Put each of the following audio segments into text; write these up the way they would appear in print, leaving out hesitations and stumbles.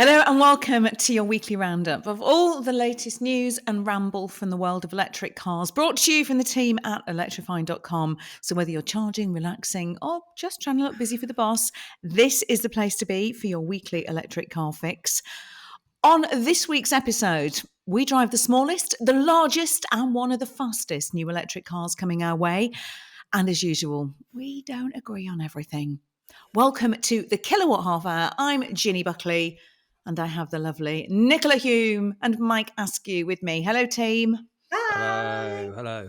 Hello and welcome to your weekly roundup of all the latest news and ramble from the world of electric cars, brought to you from the team at electrifying.com. So whether you're charging, relaxing, or just trying to look busy for the boss, this is the place to be for your weekly electric car fix. On this week's episode, we drive the smallest, the largest, and one of the fastest new electric cars coming our way. And as usual, we don't agree on everything. Welcome to the Kilowatt Half Hour. I'm Ginny Buckley. And I have the lovely Nicola Hume and Mike Askew with me. Hello, team. Hello.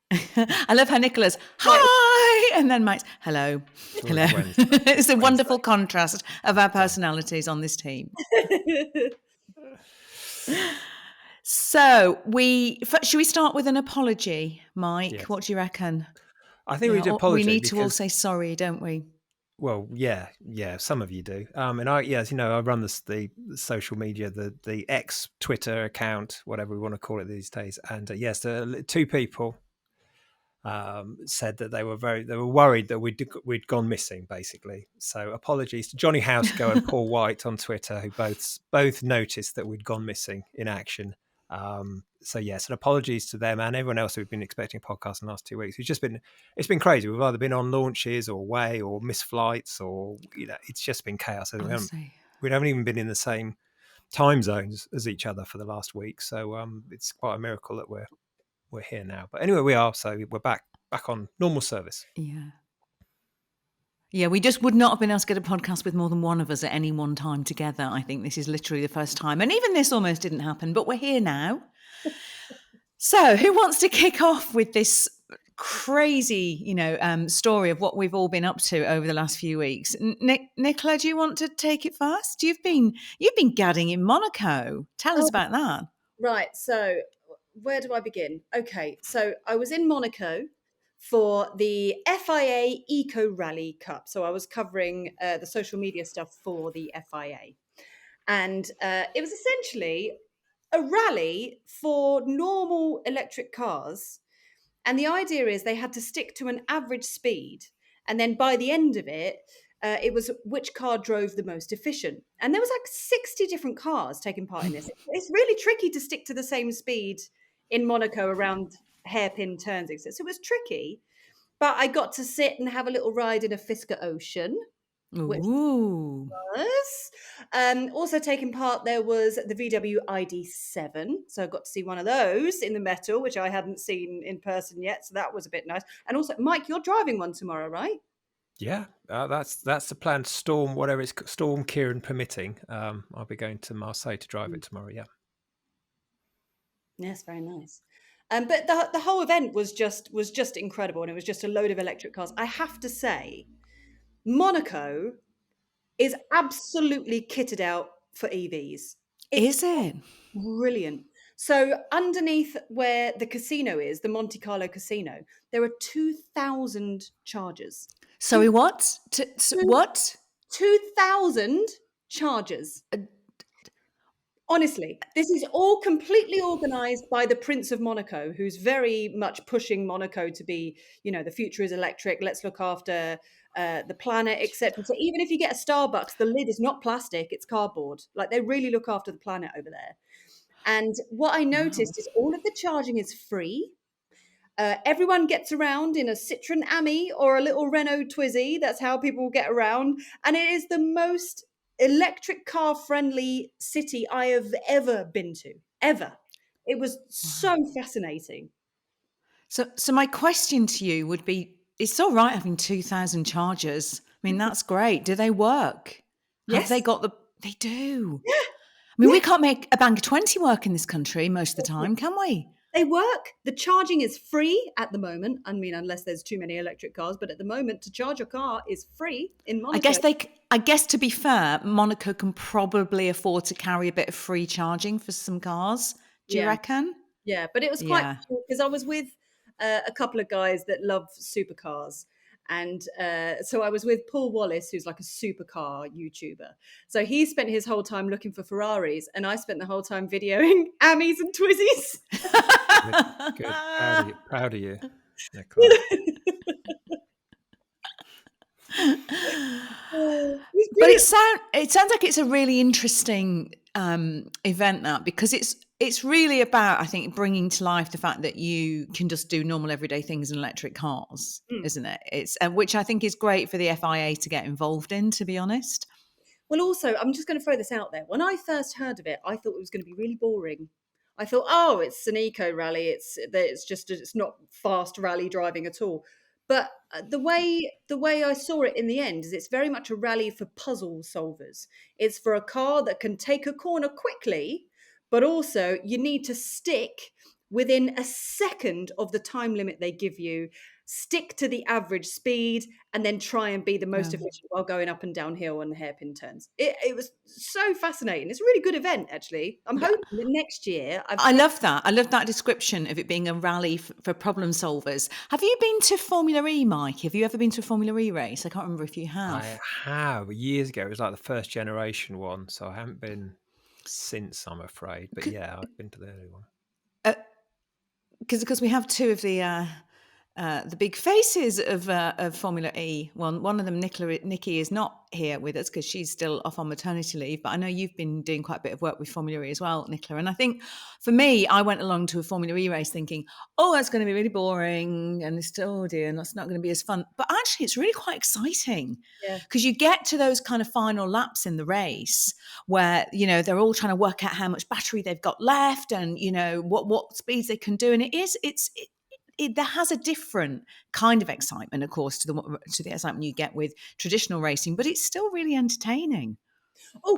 I love how Nicola's, hi, and then Mike's, hello. It's a wonderful contrast of our personalities on this team. So, should we start with an apology, Mike? Yes. What do you reckon? I think we do apologize. We need to all say sorry, don't we? Well, yeah, some of you do. And as you know, I run the social media, the X Twitter account, whatever we want to call it these days. And yes, two people said that they were worried that we'd gone missing, basically. So apologies to Johnny Housego and Paul White on Twitter, who both noticed that we'd gone missing in action. So yes, and apologies to them and everyone else who've been expecting a podcast in the last 2 weeks. It's been crazy. We've either been on launches or away or missed flights, or it's just been chaos. We haven't even been in the same time zones as each other for the last week. So it's quite a miracle that we're here now. But anyway, we are. So we're back on normal service. Yeah, we just would not have been able to get a podcast with more than one of us at any one time together. I think this is literally the first time. And even this almost didn't happen, but we're here now. So who wants to kick off with this crazy, story of what we've all been up to over the last few weeks? Nicola, do you want to take it first? You've been gadding in Monaco. Tell us about that. Right. So where do I begin? Okay. So I was in Monaco for the FIA Eco Rally Cup. So I was covering the social media stuff for the FIA. And it was essentially a rally for normal electric cars. And the idea is they had to stick to an average speed. And then by the end of it, it was which car drove the most efficient. And there was like 60 different cars taking part in this. It's really tricky to stick to the same speed in Monaco around hairpin turns. So it was tricky. But I got to sit and have a little ride in a Fisker Ocean. Which was. Also taking part, there was the VW ID7. So I got to see one of those in the metal, which I hadn't seen in person yet. So that was a bit nice. And also, Mike, you're driving one tomorrow, right? Yeah, that's the plan. Storm Kieran permitting. I'll be going to Marseille to drive it tomorrow. Yeah. Yes, very nice. But the whole event was just incredible, and it was just a load of electric cars. I have to say, Monaco is absolutely kitted out for EVs. Is it? Brilliant. So underneath where the casino is, the Monte Carlo casino, there are 2,000 chargers. Sorry, what? What? 2,000 chargers. Honestly, this is all completely organised by the Prince of Monaco, who's very much pushing Monaco to be, the future is electric. Let's look after the planet, etc. So even if you get a Starbucks, the lid is not plastic; it's cardboard. Like, they really look after the planet over there. And what I noticed is all of the charging is free. Everyone gets around in a Citroen Ami or a little Renault Twizy. That's how people get around, and it is the most electric car friendly city I have ever been to, ever. It was so fascinating. So my question to you would be, it's all right having 2,000 chargers. I mean, that's great. Do they work? Yes. Have they got they do. Yeah. I mean, we can't make a bank of 20 work in this country most of the time, can we? They work. The charging is free at the moment. I mean, unless there's too many electric cars, but at the moment, to charge a car is free in Monaco. I guess to be fair, Monaco can probably afford to carry a bit of free charging for some cars. Do you reckon? Yeah, but it was quite cool because I was with a couple of guys that love supercars. And so I was with Paul Wallace, who's like a supercar YouTuber. So he spent his whole time looking for Ferraris, and I spent the whole time videoing Amis and Twizzies. Good. Proud of you. Yeah, It's But brilliant. it sounds like it's a really interesting event, that, because it's really about, I think, bringing to life the fact that you can just do normal everyday things in electric cars, isn't it? It's which I think is great for the FIA to get involved in, to be honest. Well, also, I'm just going to throw this out there. When I first heard of it, I thought it was going to be really boring. I thought, oh, it's an eco rally. It's not fast rally driving at all. But the way I saw it in the end is it's very much a rally for puzzle solvers. It's for a car that can take a corner quickly, but also you need to stick within a second of the time limit they give you, stick to the average speed, and then try and be the most efficient while going up and downhill and hairpin turns. It was so fascinating. It's a really good event, actually. I'm Yeah. hoping that next year I love that. I love that description of it being a rally for problem solvers. Have you been to Formula E, Mike? Have you ever been to a Formula E race? I can't remember if you have. I have years ago. It was like the first generation one, so I haven't been since, I'm afraid. But yeah, I've been to the early one. Because we have two of the big faces of Formula E. One of them, Nikki, is not here with us because she's still off on maternity leave. But I know you've been doing quite a bit of work with Formula E as well, Nicola. And I think for me, I went along to a Formula E race thinking, oh, that's going to be really boring, and it's oh dear, and that's not going to be as fun. But actually, it's really quite exciting Yeah. because you get to those kind of final laps in the race where they're all trying to work out how much battery they've got left, and what speeds they can do, and there has a different kind of excitement, of course, to the excitement you get with traditional racing, but it's still really entertaining. Go.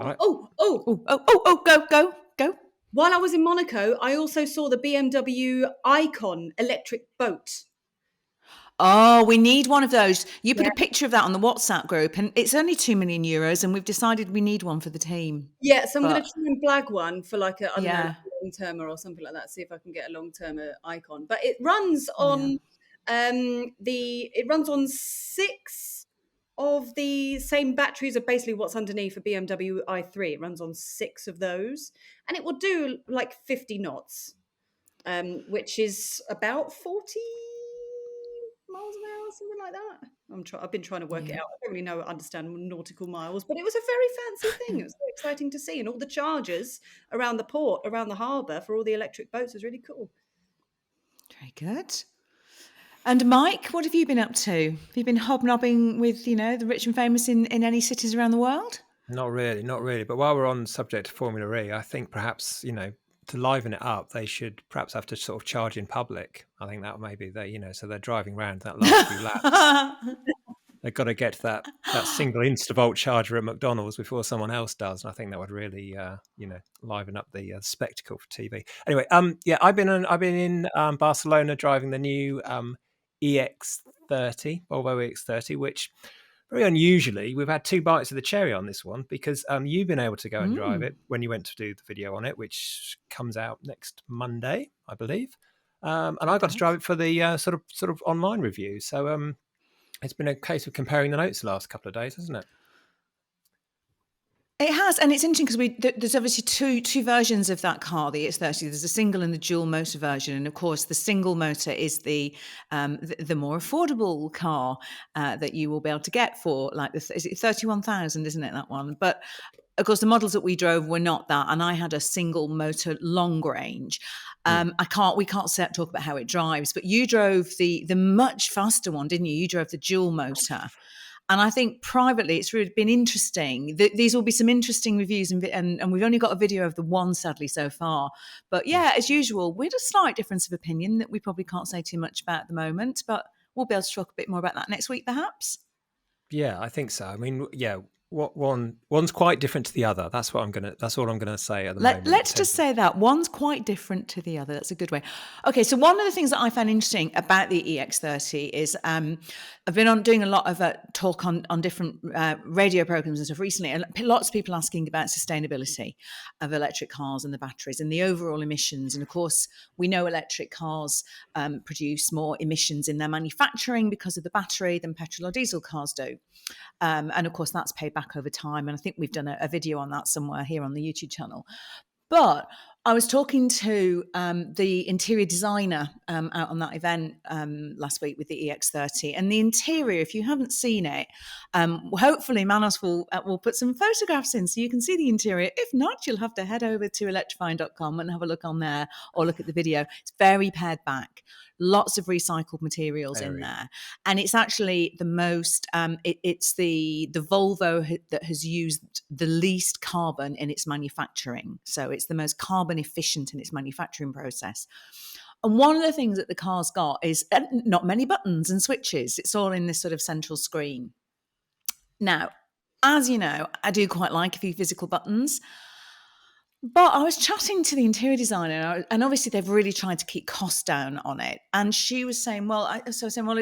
While I was in Monaco, I also saw the BMW Icon electric boat. Oh, we need one of those. You put Yeah. a picture of that on the WhatsApp group, and it's only €2 million, and we've decided we need one for the team. Yeah, so I'm going But to try and blag one for like a, I don't know, yeah, long termer or something like that. See if I can get a long termer Icon. But it runs yeah. on it runs on 6 of the same batteries of basically what's underneath a BMW i3. It runs on 6 of those, and it will do like 50 knots, which is about 40 miles an hour, something like that. I've been trying to work it Yeah. out. I don't really understand nautical miles, but it was a very fancy thing. It was so exciting to see, and all the chargers around the port, around the harbour for all the electric boats was really cool. Very good. And Mike, what have you been up to? Have you been hobnobbing with, the rich and famous in any cities around the world? Not really. But while we're on the subject of Formula E, I think perhaps, to liven it up, they should perhaps have to sort of charge in public. I think that maybe so they're driving around that last few laps. They've got to get to that single Instavolt charger at McDonald's before someone else does. And I think that would really, liven up the spectacle for TV. Anyway, I've been in Barcelona driving the new EX30, Volvo EX30, which very unusually, we've had 2 bites of the cherry on this one because you've been able to go and drive it when you went to do the video on it, which comes out next Monday, I believe. And I got to drive it for the sort of online review. So it's been a case of comparing the notes the last couple of days, hasn't it? It has, and it's interesting because there's obviously two versions of that car, the EX30. There's a single and the dual motor version, and of course, the single motor is the more affordable car that you will be able to get for is it 31,000, isn't it, that one? But of course, the models that we drove were not that, and I had a single motor long range. We can't talk about how it drives, but you drove the much faster one, didn't you? You drove the dual motor. And I think privately, it's really been interesting. These will be some interesting reviews, and we've only got a video of the one, sadly, so far. But yeah, as usual, we're a slight difference of opinion that we probably can't say too much about at the moment. But we'll be able to talk a bit more about that next week, perhaps. Yeah, I think so. I mean, yeah, one's quite different to the other. That's all I'm gonna say at the moment. Let's just say that one's quite different to the other. That's a good way. Okay, so one of the things that I found interesting about the EX30 is I've been doing a lot of talk on different radio programs and stuff recently, and lots of people asking about sustainability of electric cars and the batteries and the overall emissions. And of course, we know electric cars produce more emissions in their manufacturing because of the battery than petrol or diesel cars do. And of course, that's paid back over time. And I think we've done a video on that somewhere here on the YouTube channel. But I was talking to the interior designer out on that event last week with the EX30, and the interior, if you haven't seen it, hopefully Manos will put some photographs in so you can see the interior. If not, you'll have to head over to electrifying.com and have a look on there or look at the video. It's very pared back. Lots of recycled materials in there, and it's actually the most. It's the Volvo that has used the least carbon in its manufacturing, so it's the most carbon efficient in its manufacturing process. And one of the things that the car's got is not many buttons and switches. It's all in this sort of central screen. Now, as you know, I do quite like a few physical buttons. But I was chatting to the interior designer, and obviously they've really tried to keep costs down on it. And she was saying, well,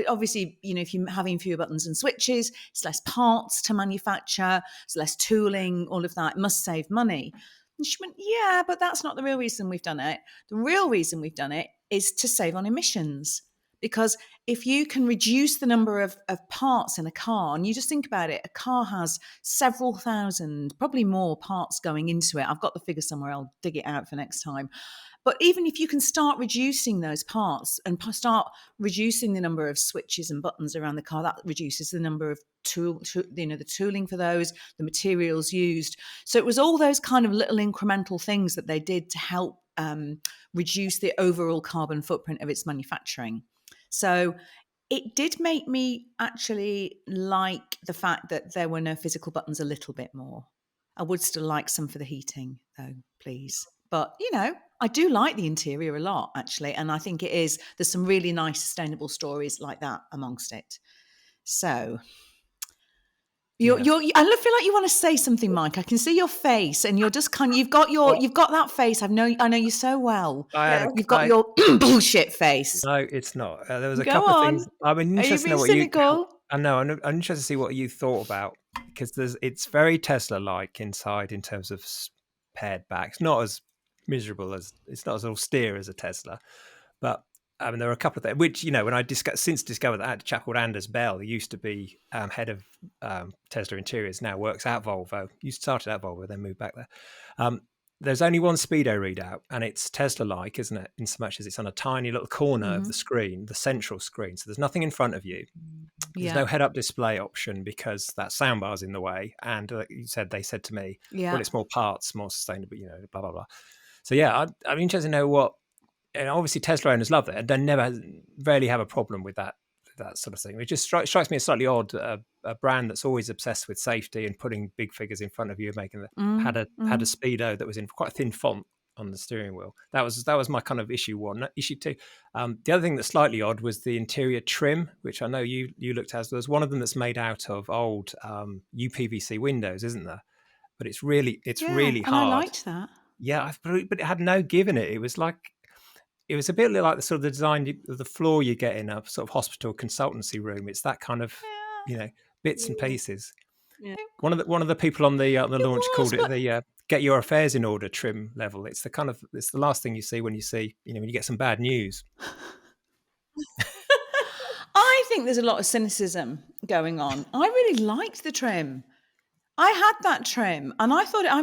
obviously, if you're having fewer buttons and switches, it's less parts to manufacture, it's less tooling, all of that. It must save money. And she went, yeah, but that's not the real reason we've done it. The real reason we've done it is to save on emissions. Because if you can reduce the number of parts in a car, and you just think about it, a car has several thousand, probably more parts going into it. I've got the figure somewhere, I'll dig it out for next time. But even if you can start reducing those parts and start reducing the number of switches and buttons around the car, that reduces the number of the tooling for those, the materials used. So it was all those kind of little incremental things that they did to help reduce the overall carbon footprint of its manufacturing. So it did make me actually like the fact that there were no physical buttons a little bit more. I would still like some for the heating, though, please. But, I do like the interior a lot, actually. And I think there's some really nice sustainable stories like that amongst it. So I feel like you want to say something, Mike. I can see your face, and you're just you've got that face. I know you so well. You've got your bullshit face. No, it's not. There was a couple of things. I'm interested to know what cynical? I know. I'm interested to see what you thought about, because it's very Tesla-like inside in terms of pared back. It's not as miserable it's not as austere as a Tesla, but there are a couple of things which, when I since discovered that a chap called Anders Bell, who used to be head of Tesla Interiors, now works at Volvo. You started at Volvo, then moved back there. There's only one speedo readout, and it's Tesla-like, isn't it? In so much as it's on a tiny little corner of the screen, the central screen. So there's nothing in front of you. There's no head-up display option because that soundbar's in the way. And they said to me, well, it's more parts, more sustainable, blah, blah, blah. So yeah, I'm interested to know what, and obviously Tesla owners love that, and they rarely have a problem with that sort of thing. It just strikes me as slightly odd, a brand that's always obsessed with safety and putting big figures in front of you, had a speedo that was in quite a thin font on the steering wheel. That was my kind of issue one. Issue two, the other thing that's slightly odd was the interior trim, which I know you looked at. There's one of them that's made out of old UPVC windows, isn't there? But it's really hard. I liked that. Yeah, but it had no give in it. It was a bit like the sort of the design of the floor you get in a sort of hospital consultancy room. It's that kind of, bits and pieces. Yeah. One of the people on the launch called it the get your affairs in order trim level. It's the last thing you see when you get some bad news. I think there's a lot of cynicism going on. I really liked the trim. I had that trim, and I thought, I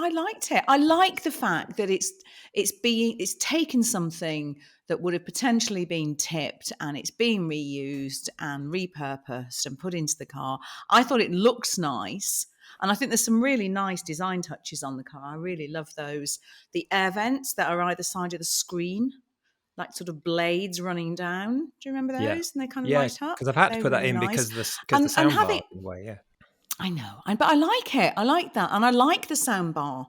liked it. I like the fact that it's taken something that would have potentially been tipped, and it's being reused and repurposed and put into the car. I thought it looks nice, and I think there's some really nice design touches on the car. I really love those. The air vents that are either side of the screen, like sort of blades running down. Do you remember those? Yeah. And they kind of light up. Because I've had to put that in because the soundbar in the way. Yeah. I know, but I like it. I like that. And I like the sound bar,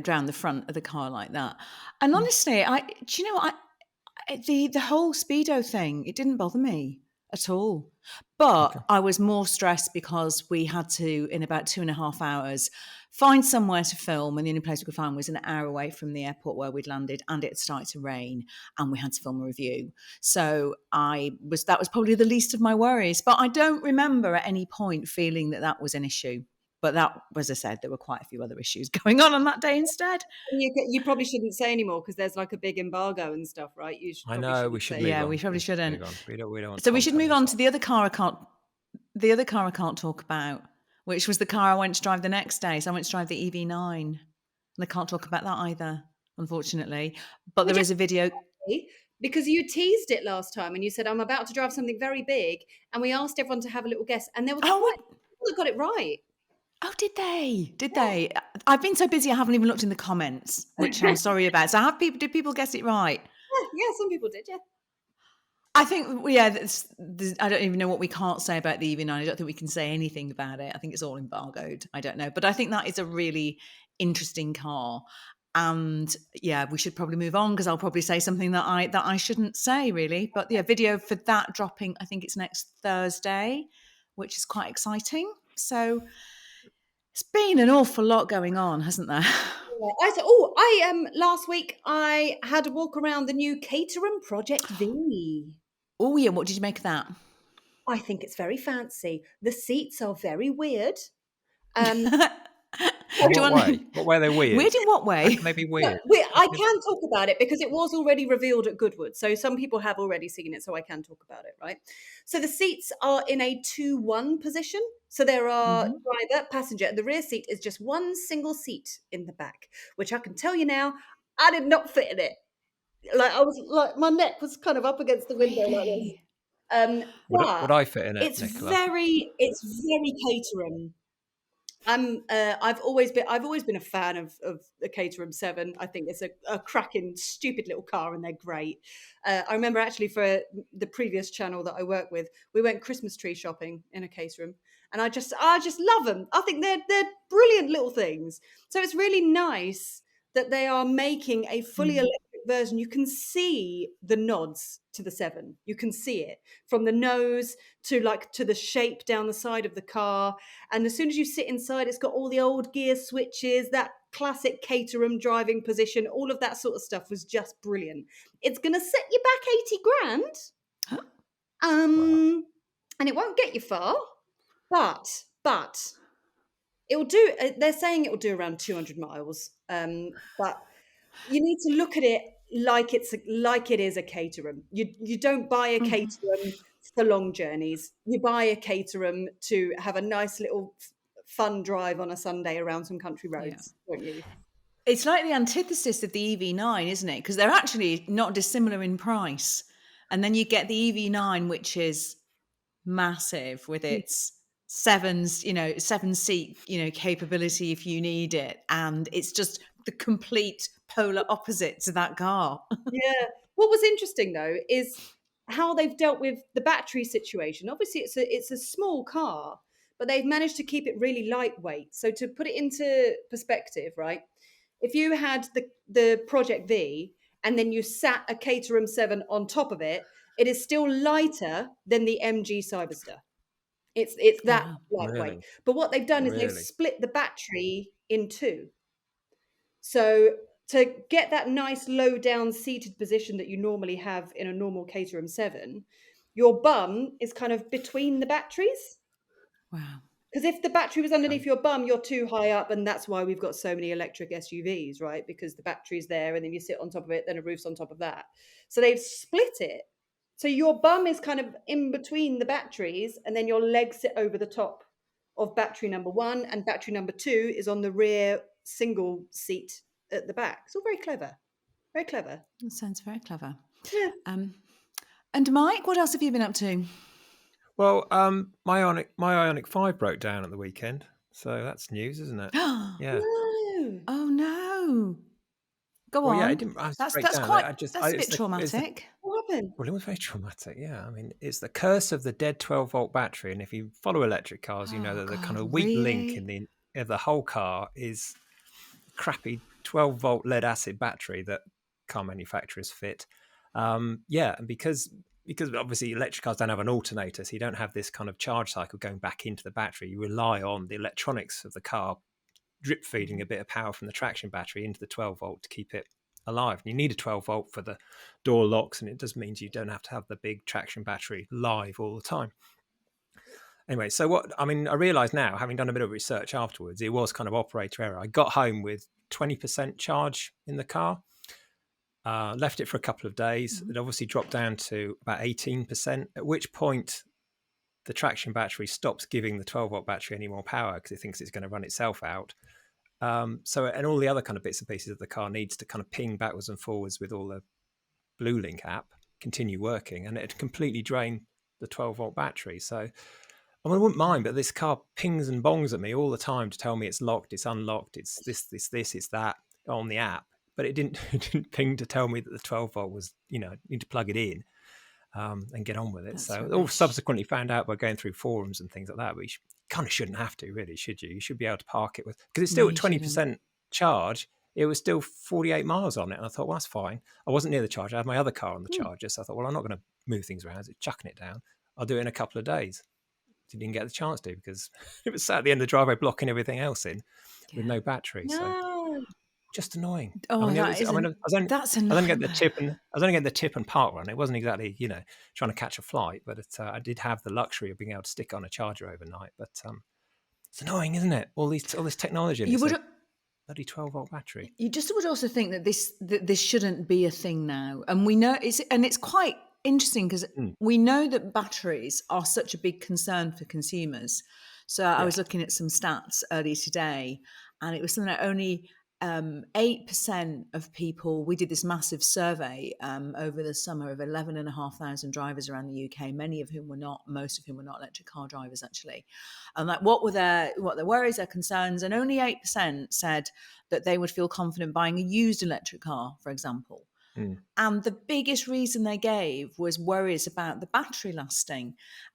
down the front of the car like that. And honestly, the whole speedo thing, it didn't bother me at all. But I was more stressed because we had to, in about 2.5 hours, find somewhere to film. And the only place we could find was an hour away from the airport where we'd landed, and it started to rain, and we had to film a review. So that was probably the least of my worries. But I don't remember at any point feeling that was an issue. But that, as I said, there were quite a few other issues going on that day instead. You probably shouldn't say anymore because there's like a big embargo and stuff, right? I know we should. Yeah, we probably shouldn't. We don't. So we should move on to the other car I can't talk about, which was the car I went to drive the next day. So I went to drive the EV9, and I can't talk about that either. unfortunately. But Which there is a video. because you teased it last time and you said, I'm about to drive something very big. And we asked everyone to have a little guess. And there was Oh, quite people that got it right. oh, did they? Did they? I've been so busy, I haven't even looked in the comments, which I'm sorry about. So, did people guess it right? Yeah, some people did, yeah. I think, yeah, I don't even know what we can't say about the EV9. I don't think we can say anything about it. I think it's all embargoed. I don't know. But I think that is a really interesting car. And yeah, we should probably move on because I'll probably say something that I shouldn't say, really. But yeah, video for that dropping, I think it's next Thursday, which is quite exciting. So it's been an awful lot going on, hasn't there? Last week I had a walk around the new Caterham Project V. Oh, yeah. What did you make of that? I think it's very fancy. The seats are very weird. In what way? What way are they weird? Weird in what How way? can they be weird? I can talk about it because it was already revealed at Goodwood. So some people have already seen it, so I can talk about it, right? So the seats are in a 2-1 position. So there are driver, passenger. The rear seat is just one single seat in the back, which I can tell you now, I did not fit in it. Like I was like my neck was kind of up against the window like this. Really? But Would I fit in it, it's Nicola? it's very Caterham. I've always been a fan of the Caterham 7. I think it's a cracking, stupid little car, and they're great. I remember actually for the previous channel that I work with, we went Christmas tree shopping in a Caterham, and I just love them. I think they're brilliant little things. So it's really nice that they are making a fully electric version. You can see the nods to the 7. You can see it from the nose to the shape down the side of the car. And as soon as you sit inside, it's got all the old gear switches, that classic Caterham driving position, all of that sort of stuff was just brilliant. It's going to set you back 80 grand. Huh? And it won't get you far, but it will do, they're saying it will do around 200 miles. But you need to look at it like it is a Caterham. You don't buy a Caterham for long journeys. You buy a Caterham to have a nice little fun drive on a Sunday around some country roads, don't you? It's like the antithesis of the EV9, isn't it? Because they're actually not dissimilar in price. And then you get the EV9, which is massive with its seven seat, capability if you need it. And it's just the complete polar opposite to that car. Yeah. What was interesting though is how they've dealt with the battery situation. Obviously, it's a small car, but they've managed to keep it really lightweight. So to put it into perspective, right? If you had the Project V and then you sat a Caterham 7 on top of it, it is still lighter than the MG Cyberster. It's that Wow. lightweight. Really? But what they've done is they've Really? split the battery in two. So to get that nice low down seated position that you normally have in a normal Caterham 7, your bum is kind of between the batteries. Wow. Because if the battery was underneath your bum, you're too high up, and that's why we've got so many electric SUVs, right? Because the battery's there, and then you sit on top of it, then a roof's on top of that. So they've split it. So your bum is kind of in between the batteries, and then your legs sit over the top of battery number 1, and battery number 2 is on the rear single seat at the back. It's all very clever. Very clever. That sounds very clever. Yeah. And Mike, what else have you been up to? Well, my Ionic 5 broke down at the weekend, so that's news, isn't it? Yeah. No. Oh no. Go Well, on. yeah, it didn't That's break down. quite. I just, That's a it's bit the, traumatic. What happened? well, it was very traumatic. Yeah, I mean, it's the curse of the dead 12-volt battery, and if you follow electric cars, you know Oh that the kind God, of weak link really? of the whole car is crappy 12-volt lead acid battery that car manufacturers fit. Yeah, and because obviously electric cars don't have an alternator, so you don't have this kind of charge cycle going back into the battery. You rely on the electronics of the car drip feeding a bit of power from the traction battery into the 12-volt to keep it alive. And you need a 12-volt for the door locks, and it just means you don't have to have the big traction battery live all the time. Anyway, so I realize now, having done a bit of research afterwards, it was kind of operator error. I got home with 20% charge in the car, left it for a couple of days. It obviously dropped down to about 18%, at which point the traction battery stops giving the 12-volt battery any more power because it thinks it's going to run itself out. So, and all the other kind of bits and pieces of the car needs to kind of ping backwards and forwards with all the Blue Link app, continue working, and it'd completely drain the 12-volt battery. So, I mean, I wouldn't mind, but this car pings and bongs at me all the time to tell me it's locked, it's unlocked, it's this, it's that on the app. But it didn't, it didn't ping to tell me that the 12-volt was, need to plug it in and get on with it. That's So, all rubbish. subsequently found out by going through forums and things like that. But you kind of shouldn't have to, really, should you? You should be able to park it with, because it's still No, at you 20% charge. It was still 48 miles on it. And I thought, well, that's fine. I wasn't near the charger. I had my other car on the charger. So I thought, well, I'm not going to move things around. It's chucking it down. I'll do it in a couple of days. Didn't get the chance to because it was sat at the end of the driveway blocking everything else in with no battery. So No. just annoying. Oh, I mean, that's a I was only getting the nightmare. tip and I was only getting the tip and park run. It wasn't exactly, trying to catch a flight, but I did have the luxury of being able to stick on a charger overnight. But it's annoying, isn't it? All this technology. And You it's would. a bloody 12-volt battery. You just would also think that this shouldn't be a thing now, and we know it's quite interesting because we know that batteries are such a big concern for consumers. So I was looking at some stats earlier today, and it was something like only 8% of people. We did this massive survey over the summer of 11,500 drivers around the UK, most of whom were not electric car drivers actually. And like, what their worries, their concerns, and only 8% said that they would feel confident buying a used electric car, for example. And the biggest reason they gave was worries about the battery lasting.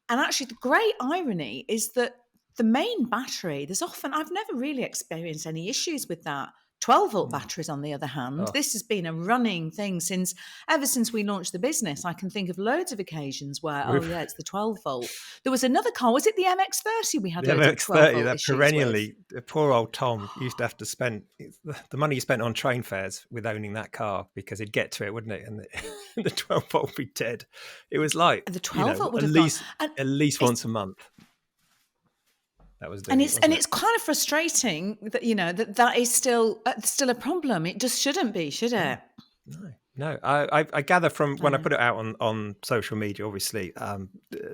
And actually, the great irony is that the main battery, I've never really experienced any issues with that. 12-volt batteries, on the other hand, this has been a running thing ever since we launched the business. I can think of loads of occasions where, it's the 12-volt. There was another car, was it the MX-30 we had The loads of MX-30, 12-volt that issues perennially, with? poor old Tom used to have to spend the money he spent on train fares with owning that car because he'd get to it, wouldn't it? And the 12-volt would be dead. It was like, The 12-volt would at have least, gone. at least once a month. That was doing And it, wasn't it? it's kind of frustrating that that is still a problem. It just shouldn't be, should it? No. I gather from when I put it out on social media, obviously,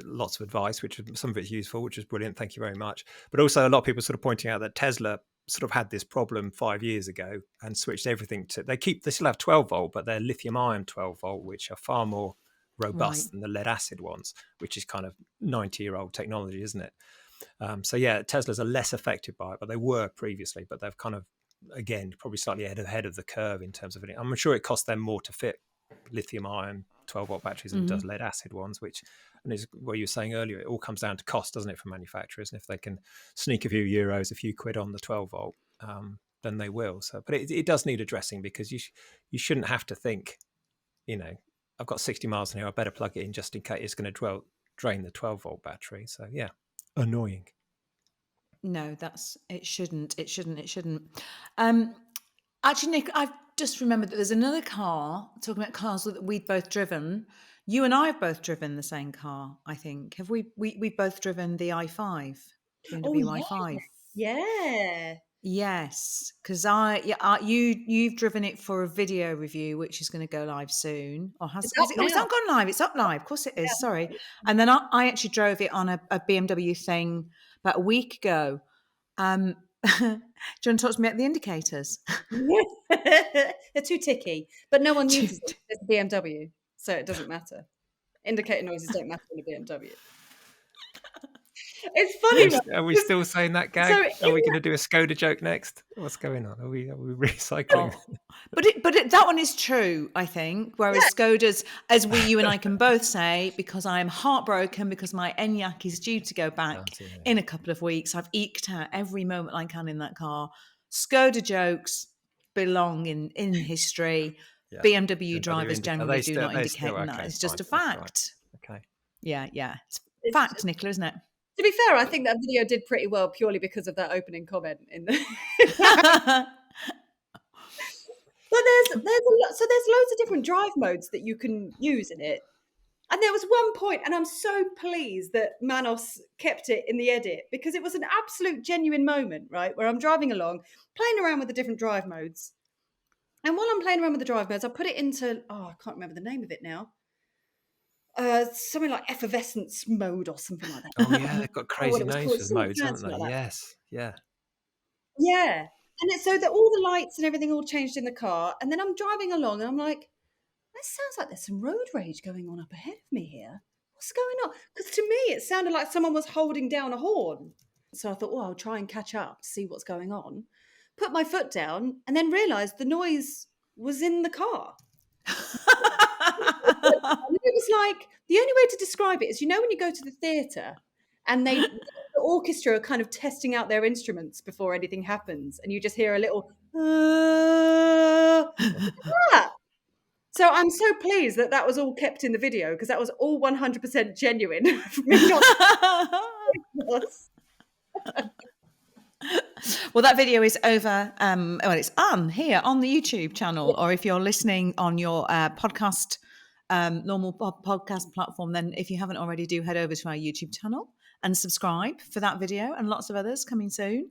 lots of advice, which some of it's useful, which is brilliant. Thank you very much. But also a lot of people sort of pointing out that Tesla sort of had this problem 5 years ago and switched everything to, they still have 12-volt, but they're lithium ion 12-volt, which are far more robust than the lead acid ones, which is kind of 90-year-old technology, isn't it? So Teslas are less affected by it, but they were previously, but they've kind of, again, probably slightly ahead of the curve in terms of it. I'm sure it costs them more to fit lithium ion 12-volt batteries than it does lead acid ones, which, and is what you were saying earlier, it all comes down to cost, doesn't it, for manufacturers? And if they can sneak a few euros, a few quid on the 12-volt, then they will. So, but it does need addressing because you shouldn't have to think, I've got 60 miles in here, I better plug it in just in case it's going to drain the 12-volt battery. So annoying. No, it shouldn't. Actually, Nick, I've just remembered that there's another car, talking about cars that we've both driven. You and I have both driven the same car, I think. Have we? We've both driven the i5, BMW i5. Yeah. Yes, because you've driven it for a video review, which is going to go live soon, or has It's up it? Oh, it's now. not gone live. It's up live. Of course it is. Sorry. And then I actually drove it on a BMW thing about a week ago. Do you want to talk to me about the indicators? They're too ticky, but no one uses it. It's a BMW, so it doesn't matter. Indicator noises don't matter in a BMW. It's funny. Are we still saying that gag? Are we going to do a Skoda joke next? What's going on? Are we recycling? But that one is true, I think. Whereas Skoda's, as you and I can both say, because I am heartbroken because my Enyaq is due to go back in a couple of weeks. I've eked out every moment I can in that car. Skoda jokes belong in history. BMW drivers generally do not indicate that. It's just a fact. Right. Okay. Yeah. It's fact, Nicola, isn't it? To be fair, I think that video did pretty well purely because of that opening comment in the. But there's loads of different drive modes that you can use in it. And there was one point, and I'm so pleased that Manos kept it in the edit because it was an absolute genuine moment, right? Where I'm driving along, playing around with the different drive modes. And while I'm playing around with the drive modes, I put it into, I can't remember the name of it now. Something like effervescence mode or something like that. Oh yeah, they've got crazy names for modes, haven't they? Like yes, yeah. Yeah. And so that all the lights and everything all changed in the car. And then I'm driving along and I'm like, that sounds like there's some road rage going on up ahead of me here. What's going on? Because to me, it sounded like someone was holding down a horn. So I thought, well, I'll try and catch up, see what's going on. Put my foot down and then realised the noise was in the car. It was like, the only way to describe it is, you know, when you go to the theatre and the orchestra are kind of testing out their instruments before anything happens, and you just hear a little, ah. So I'm so pleased that was all kept in the video, because that was all 100% genuine for me. Well, that video is over. It's on here on the YouTube channel, or if you're listening on your podcast, normal podcast platform, then if you haven't already, do head over to our YouTube channel and subscribe for that video and lots of others coming soon.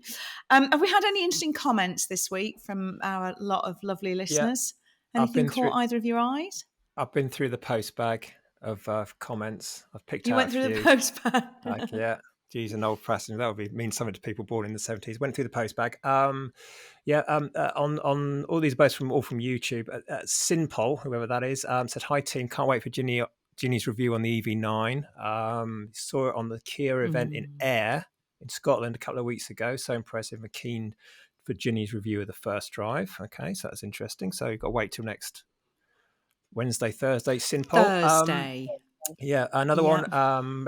Have we had any interesting comments this week from our lot of lovely listeners? Anything caught either of your eyes? I've been through the post bag of comments. I've picked out You went through the post bag? Yeah. Geez, an old fashioned. That would mean something to people born in the 70s. Went through the post bag. On all these posts from YouTube. Sinpol, whoever that is, said, "Hi team, can't wait for Ginny's review on the EV9. Saw it on the Kia event in Ayr in Scotland a couple of weeks ago. So impressive. I'm keen for Ginny's review of the first drive. Okay, so that's interesting. So you've got to wait till next Wednesday, Thursday. Sinpol. Thursday. Another one.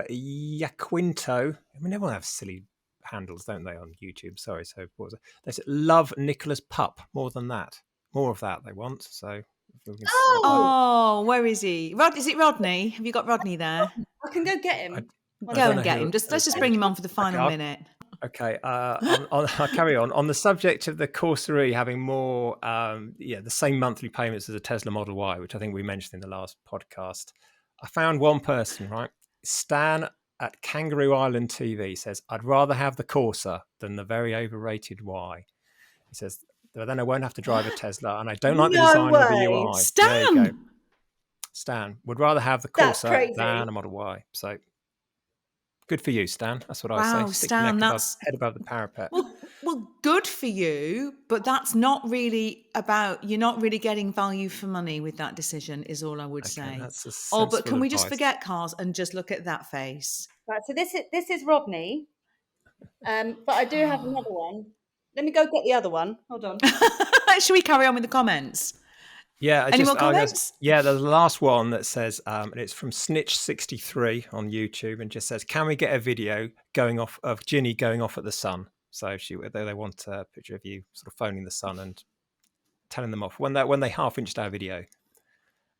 Yaquinto. I mean, everyone has silly handles, don't they, on YouTube? Sorry. So what was it? They said, "Love Nicholas Pup." More than that. More of that they want. So. Where is he? Is it Rodney? Have you got Rodney there? I can go get him. Go and get him. Let's just bring him on for the final minute. Okay, I'll carry on. On the subject of the Corsa E having more, the same monthly payments as a Tesla Model Y, which I think we mentioned in the last podcast, I found one person, right? Stan at Kangaroo Island TV says, "I'd rather have the Corsa than the very overrated Y." He says, "Then I won't have to drive a Tesla, and I don't like the design of the UI." Stan! There you go. Stan would rather have the Corsa than a Model Y. So good for you, Stan. That's what I say. Stick Stan, head above the parapet. Well, good for you, but that's not really about. You're not really getting value for money with that decision, is all I would say. That's but can we just forget cars and just look at that face? Right. So this is Rodney, but I do have another one. Let me go get the other one. Hold on. Should we carry on with the comments? Yeah. Any more comments? There's the last one that says, and it's from Snitch63 on YouTube, and just says, "Can we get a video going off of Ginny going off at the sun?" So they want a picture of you sort of phoning the sun and telling them off when they half-inched our video.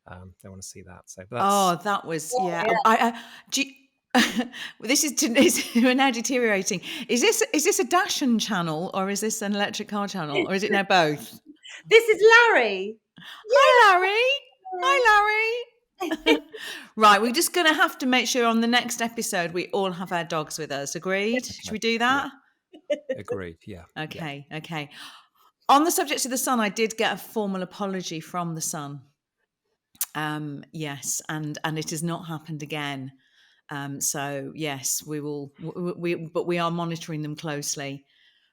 They want to see that. So that was this is we're now deteriorating. Is this a Dashan channel, or is this an electric car channel, or is it now both? This is Larry. Hi, Larry. Right, we're just going to have to make sure on the next episode we all have our dogs with us. Agreed? Should we do that? Yeah. Agreed, yeah. Okay. On the subject of the sun, I did get a formal apology from the sun. Yes, and it has not happened again. So yes, we will. But we are monitoring them closely.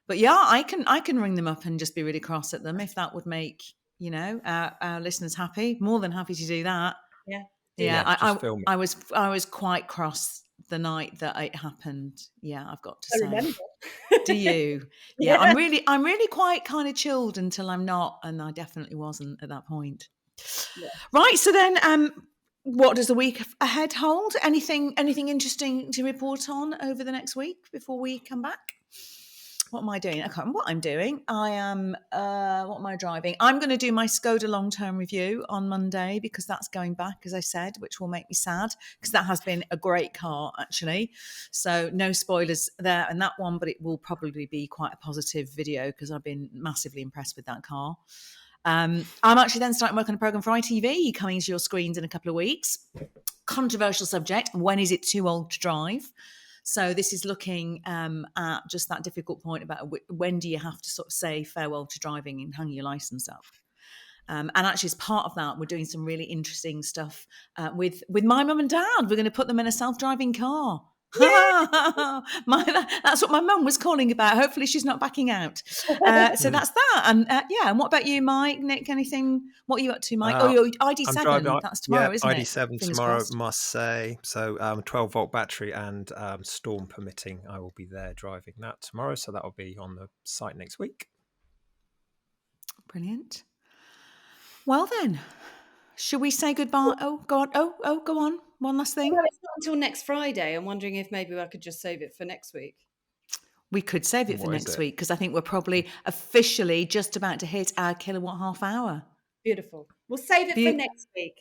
But yeah, I can ring them up and just be really cross at them if that would make our listeners happy. More than happy to do that. I was quite cross the night that it happened. Yeah, I've got to say. Remember. Do you? Yeah, I'm really quite kind of chilled until I'm not, and I definitely wasn't at that point. Yeah. Right. So then, what does the week ahead hold? Anything interesting to report on over the next week before we come back? What am I doing? I can't remember what I'm doing. I am, what am I driving? I'm going to do my Skoda long-term review on Monday, because that's going back, as I said, which will make me sad, because that has been a great car, actually. So no spoilers there and that one, but it will probably be quite a positive video, because I've been massively impressed with that car. I'm actually then starting work on a programme for ITV, coming to your screens in a couple of weeks. Controversial subject. When is it too old to drive? So this is looking at just that difficult point about when do you have to sort of say farewell to driving and hang your licence up. And actually, as part of that, we're doing some really interesting stuff with my mum and dad. We're going to put them in a self-driving car. That's what my mum was calling about. Hopefully she's not backing out. So that's that. And and what about you, Mike? Nick, anything? What are you up to, Mike? Uh, Your I'm driving. ID7. That's tomorrow, isn't it? ID7 Fingers tomorrow, crossed. must say. So 12-volt battery and storm permitting, I will be there driving that tomorrow. So that will be on the site next week. Brilliant. Well then, should we say goodbye? Oh, go on. Oh, go on. One last thing. Well, it's not until next Friday. I'm wondering if maybe I could just save it for next week. We could save it for What is next it? week because I think we're probably officially just about to hit our kilowatt half hour. Beautiful. We'll save it for next week.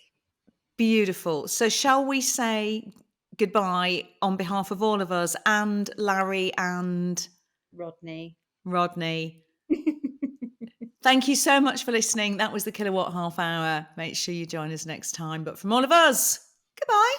Beautiful. So shall we say goodbye on behalf of all of us and Larry and Rodney. Thank you so much for listening. That was the Kilowatt Half Hour. Make sure you join us next time. But from all of us, goodbye.